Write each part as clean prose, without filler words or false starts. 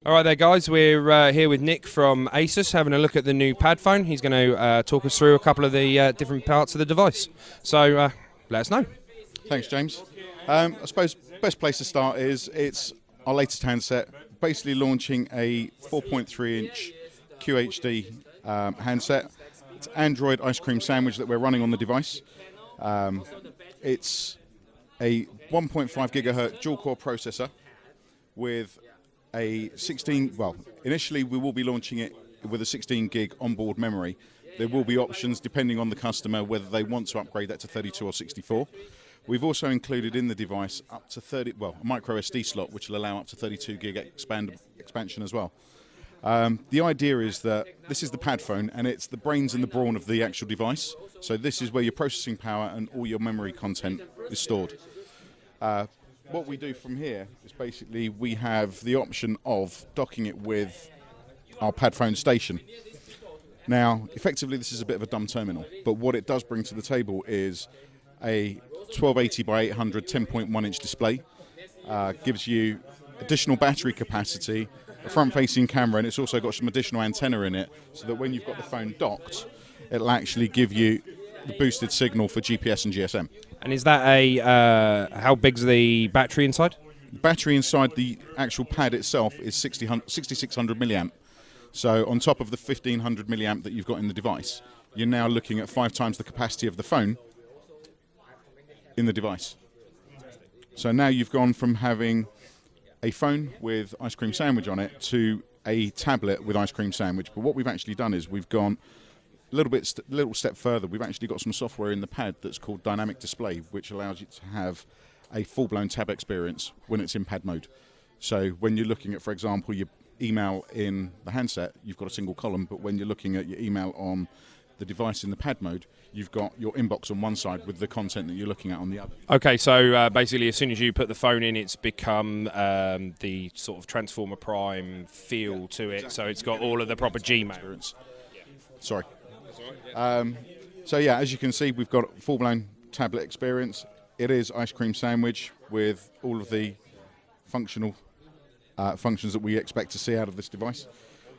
All right there, guys. We're here with Nick from Asus, having a look at the new Padfone. He's going to talk us through a couple of the different parts of the device. So let us know. Thanks, James. I suppose best place to start is it's our latest handset, basically launching a 4.3-inch QHD handset. It's Android ice cream sandwich that we're running on the device. It's a 1.5 gigahertz dual-core processor with a 16, well, initially we will be launching it with a 16 gig onboard memory. There will be options depending on the customer whether they want to upgrade that to 32 or 64. We've also included in the device up to a micro SD slot which will allow up to 32 gig expansion as well. The idea is that this is the Padfone and it's the brains and the brawn of the actual device. So this is where your processing power and all your memory content is stored. What we do from here is basically we have the option of docking it with our Padfone station. Now, effectively this is a bit of a dumb terminal, but what it does bring to the table is a 1280 by 800 10.1-inch display. Gives you additional battery capacity, a front-facing camera, and it's also got some additional antenna in it, so that when you've got the phone docked, it'll actually give you the boosted signal for GPS and GSM. And is that a how big's the battery inside? The battery inside the actual pad itself is 6600 milliamp. So on top of the 1500 milliamp that you've got in the device, you're now looking at 5 times the capacity of the phone in the device. So now you've gone from having a phone with ice cream sandwich on it to a tablet with ice cream sandwich. But what we've actually done is we've gone a little step further. We've actually got some software in the pad that's called Dynamic Display, which allows you to have a full-blown tab experience when it's in pad mode. So when you're looking at, for example, your email in the handset, you've got a single column, but when you're looking at your email on the device in the pad mode, you've got your inbox on one side with the content that you're looking at on the other. Okay, so basically as soon as you put the phone in, it's become the sort of Transformer Prime feel to it, exactly. So it's got all of the proper Gmail experience. Sorry. So yeah, as you can see, we've got full-blown tablet experience. It is ice cream sandwich with all of the functional functions that we expect to see out of this device.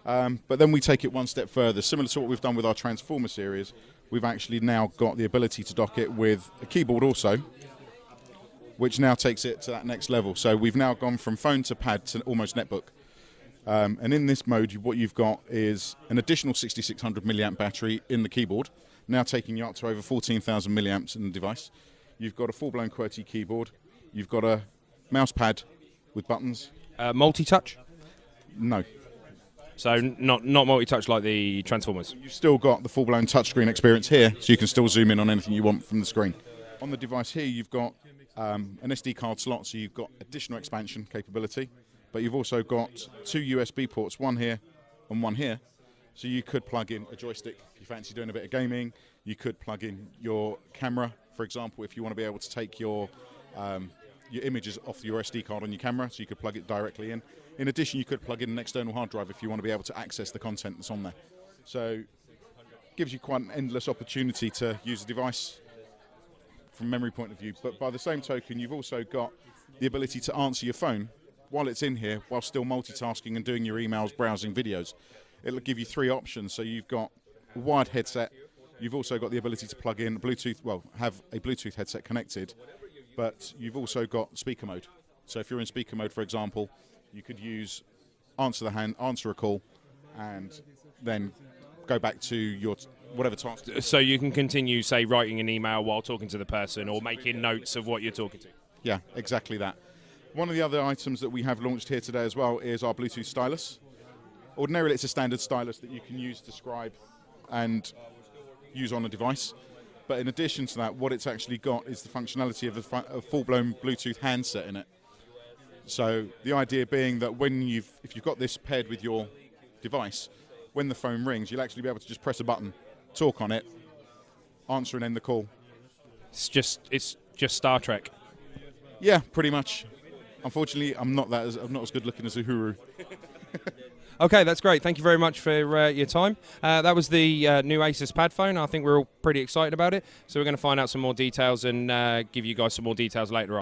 But then we take it one step further. Similar to what we've done with our Transformer series, we've actually now got the ability to dock it with a keyboard also, which now takes it to that next level. So we've now gone from phone to pad to almost netbook. And in this mode, what you've got is an additional 6600 milliamp battery in the keyboard, now taking you up to over 14,000 milliamps in the device. You've got a full-blown QWERTY keyboard. You've got a mouse pad with buttons. Multi-touch? No. So not multi-touch like the Transformers? You've still got the full-blown touchscreen experience here, so you can still zoom in on anything you want from the screen. On the device here, you've got an SD card slot, so you've got additional expansion capability. But you've also got 2 USB ports, one here and one here. So you could plug in a joystick if you fancy doing a bit of gaming. You could plug in your camera, for example, if you want to be able to take your images off your SD card on your camera, so you could plug it directly in. In addition, you could plug in an external hard drive if you want to be able to access the content that's on there. So it gives you quite an endless opportunity to use the device from a memory point of view. But by the same token, you've also got the ability to answer your phone while it's in here, while still multitasking and doing your emails, browsing videos. It'll give you 3 options. So you've got a wired headset. You've also got the ability to plug in Bluetooth, well, have a Bluetooth headset connected, but you've also got speaker mode. So if you're in speaker mode, for example, you could use answer a call, and then go back to your whatever task. So you can continue, say, writing an email while talking to the person or making notes of what you're talking to. Yeah, exactly that. One of the other items that we have launched here today as well is our Bluetooth stylus. Ordinarily, it's a standard stylus that you can use to scribe and use on a device. But in addition to that, what it's actually got is the functionality of a full-blown Bluetooth handset in it. So the idea being that if you've got this paired with your device, when the phone rings, you'll actually be able to just press a button, talk on it, answer and end the call. It's just Star Trek. Yeah, pretty much. Unfortunately, I'm not as good looking as Uhuru. Okay, that's great. Thank you very much for your time. That was the new Asus Padfone. I think we're all pretty excited about it. So we're going to find out some more details and give you guys some more details later on.